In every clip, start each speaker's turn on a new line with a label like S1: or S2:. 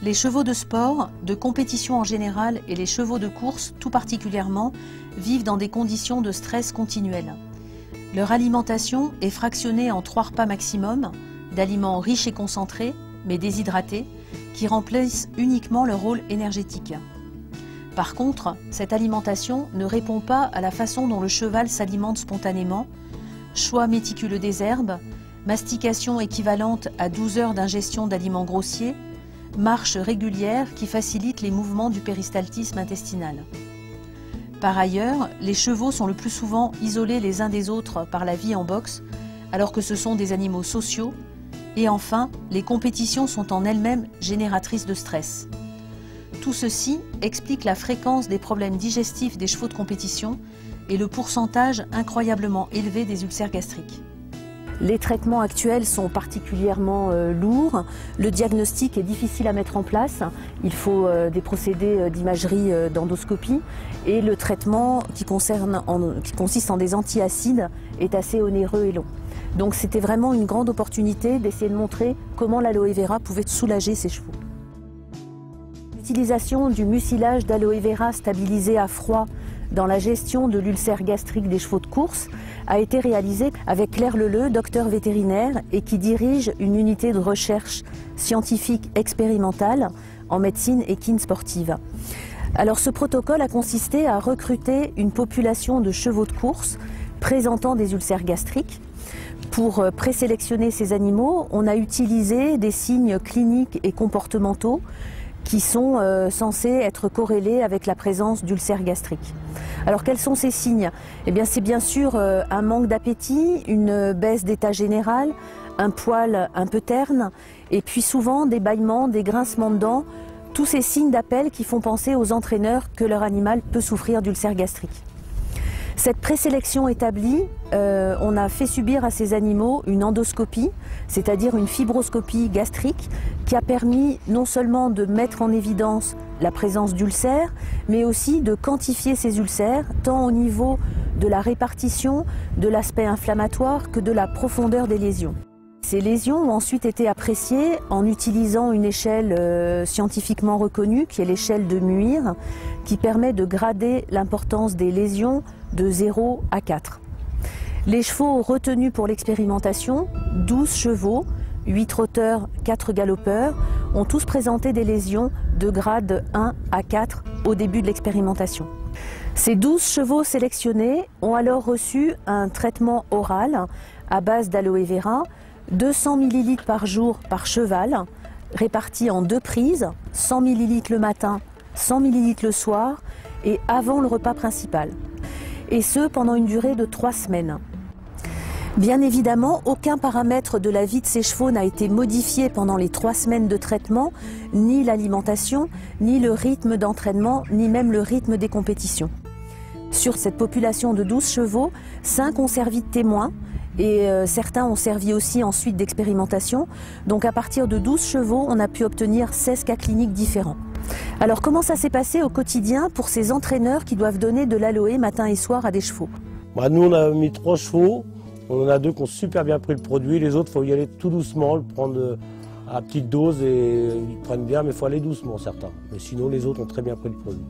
S1: Les chevaux de sport, de compétition en général et les chevaux de course tout particulièrement vivent dans des conditions de stress continuel. Leur alimentation est fractionnée en 3 repas maximum, d'aliments riches et concentrés, mais déshydratés, qui remplissent uniquement leur rôle énergétique. Par contre, cette alimentation ne répond pas à la façon dont le cheval s'alimente spontanément, choix méticuleux des herbes, mastication équivalente à 12 heures d'ingestion d'aliments grossiers, marche régulière qui facilite les mouvements du péristaltisme intestinal. Par ailleurs, les chevaux sont le plus souvent isolés les uns des autres par la vie en boxe, alors que ce sont des animaux sociaux. Et enfin, les compétitions sont en elles-mêmes génératrices de stress. Tout ceci explique la fréquence des problèmes digestifs des chevaux de compétition et le pourcentage incroyablement élevé des ulcères gastriques.
S2: Les traitements actuels sont particulièrement lourds. Le diagnostic est difficile à mettre en place. Il faut des procédés d'imagerie d'endoscopie. Et le traitement qui consiste en des antiacides est assez onéreux et long. Donc c'était vraiment une grande opportunité d'essayer de montrer comment l'aloe vera pouvait soulager ces chevaux. L'utilisation du mucilage d'aloe vera stabilisé à froid dans la gestion de l'ulcère gastrique des chevaux de course a été réalisée avec Claire Leleu, docteur vétérinaire et qui dirige une unité de recherche scientifique expérimentale en médecine équine sportive. Alors ce protocole a consisté à recruter une population de chevaux de course présentant des ulcères gastriques. Pour présélectionner ces animaux, on a utilisé des signes cliniques et comportementaux qui sont censés être corrélés avec la présence d'ulcères gastriques. Alors quels sont ces signes? Eh bien c'est bien sûr un manque d'appétit, une baisse d'état général, un poil un peu terne et puis souvent des bâillements, des grincements de dents, tous ces signes d'appel qui font penser aux entraîneurs que leur animal peut souffrir d'ulcères gastriques. Cette présélection établie, on a fait subir à ces animaux une endoscopie, c'est-à-dire une fibroscopie gastrique, qui a permis non seulement de mettre en évidence la présence d'ulcères, mais aussi de quantifier ces ulcères, tant au niveau de la répartition, de l'aspect inflammatoire que de la profondeur des lésions. Ces lésions ont ensuite été appréciées en utilisant une échelle scientifiquement reconnue, qui est l'échelle de Muir, qui permet de grader l'importance des lésions de 0 à 4. Les chevaux retenus pour l'expérimentation, 12 chevaux, 8 trotteurs, 4 galopeurs, ont tous présenté des lésions de grade 1 à 4 au début de l'expérimentation. Ces 12 chevaux sélectionnés ont alors reçu un traitement oral à base d'aloe vera, 200 ml par jour par cheval, répartis en 2 prises, 100 ml le matin, 100 ml le soir et avant le repas principal. Et ce pendant une durée de 3 semaines. Bien évidemment, aucun paramètre de la vie de ces chevaux n'a été modifié pendant les 3 semaines de traitement, ni l'alimentation, ni le rythme d'entraînement, ni même le rythme des compétitions. Sur cette population de 12 chevaux, 5 ont servi de témoins et certains ont servi aussi ensuite d'expérimentation. Donc à partir de 12 chevaux, on a pu obtenir 16 cas cliniques différents. Alors comment ça s'est passé au quotidien pour ces entraîneurs qui doivent donner de l'aloe matin et soir à des chevaux?
S3: Nous on a mis 3 chevaux, on en a 2 qui ont super bien pris le produit, les autres il faut y aller tout doucement, le prendre à petite dose et ils prennent bien mais il faut aller doucement certains. Mais sinon les autres ont très bien pris le produit.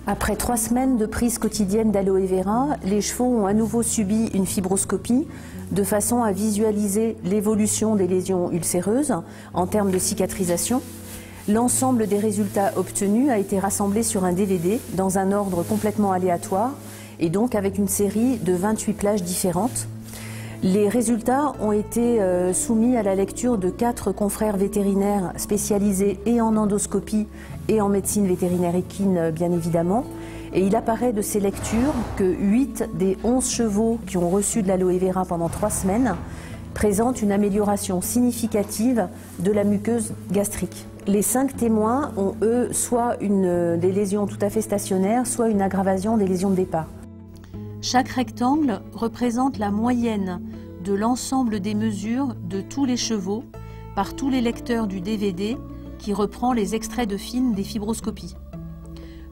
S2: Après 3 semaines de prise quotidienne d'aloe vera, les chevaux ont à nouveau subi une fibroscopie de façon à visualiser l'évolution des lésions ulcéreuses en termes de cicatrisation. L'ensemble des résultats obtenus a été rassemblé sur un DVD dans un ordre complètement aléatoire et donc avec une série de 28 plages différentes. Les résultats ont été soumis à la lecture de 4 confrères vétérinaires spécialisés et en endoscopie et en médecine vétérinaire équine bien évidemment. Et il apparaît de ces lectures que 8 des 11 chevaux qui ont reçu de l'aloe vera pendant 3 semaines présentent une amélioration significative de la muqueuse gastrique. Les 5 témoins ont eux soit des lésions tout à fait stationnaires, soit une aggravation des lésions de départ.
S1: Chaque rectangle représente la moyenne de l'ensemble des mesures de tous les chevaux par tous les lecteurs du DVD qui reprend les extraits de films des fibroscopies.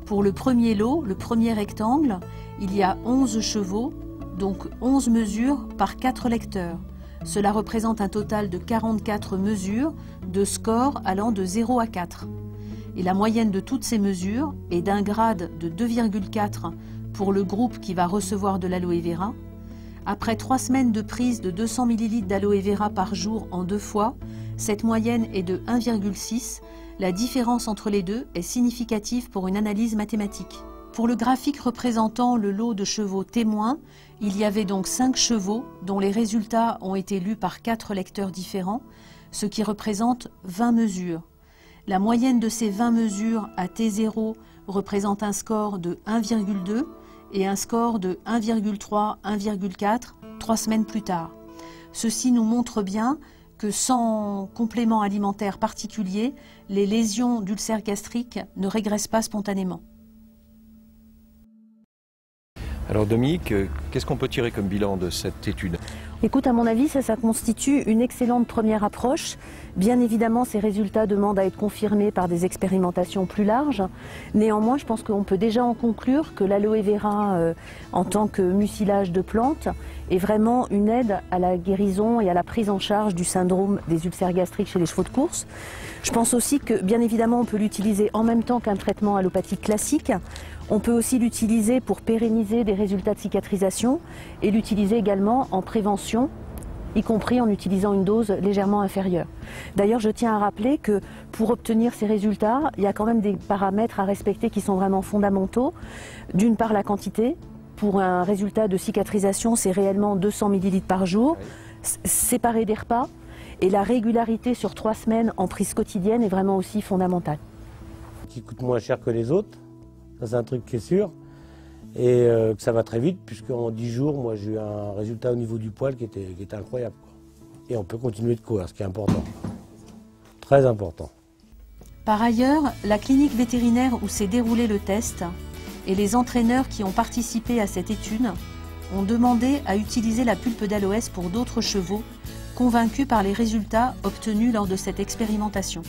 S1: Pour le premier lot, le premier rectangle, il y a 11 chevaux, donc 11 mesures par 4 lecteurs. Cela représente un total de 44 mesures de score allant de 0 à 4. Et la moyenne de toutes ces mesures est d'un grade de 2,4 pour le groupe qui va recevoir de l'aloe vera. Après 3 semaines de prise de 200 ml d'aloe vera par jour en 2 fois, cette moyenne est de 1,6. La différence entre les deux est significative pour une analyse mathématique. Pour le graphique représentant le lot de chevaux témoins, il y avait donc 5 chevaux dont les résultats ont été lus par 4 lecteurs différents, ce qui représente 20 mesures. La moyenne de ces 20 mesures à T0 représente un score de 1,2 et un score de 1,3, 1,4 3 semaines plus tard. Ceci nous montre bien que sans complément alimentaire particulier, les lésions d'ulcères gastriques ne régressent pas spontanément.
S4: Alors Dominique, qu'est-ce qu'on peut tirer comme bilan de cette étude?
S2: Écoute, à mon avis, ça constitue une excellente première approche. Bien évidemment, ces résultats demandent à être confirmés par des expérimentations plus larges. Néanmoins, je pense qu'on peut déjà en conclure que l'aloe vera, en tant que mucilage de plantes, est vraiment une aide à la guérison et à la prise en charge du syndrome des ulcères gastriques chez les chevaux de course. Je pense aussi que, bien évidemment, on peut l'utiliser en même temps qu'un traitement allopathique classique. On peut aussi l'utiliser pour pérenniser des résultats de cicatrisation et l'utiliser également en prévention, y compris en utilisant une dose légèrement inférieure. D'ailleurs, je tiens à rappeler que pour obtenir ces résultats, il y a quand même des paramètres à respecter qui sont vraiment fondamentaux. D'une part, la quantité. Pour un résultat de cicatrisation, c'est réellement 200 ml par jour, séparé des repas. Et la régularité sur 3 semaines en prise quotidienne est vraiment aussi fondamentale.
S3: Qui coûte moins cher que les autres. Ça, c'est un truc qui est sûr. Et que ça va très vite, puisqu'en 10 jours, moi, j'ai eu un résultat au niveau du poil qui était incroyable, quoi. Et on peut continuer de courir, ce qui est important. Très important.
S1: Par ailleurs, la clinique vétérinaire où s'est déroulé le test et les entraîneurs qui ont participé à cette étude ont demandé à utiliser la pulpe d'aloès pour d'autres chevaux, convaincus par les résultats obtenus lors de cette expérimentation.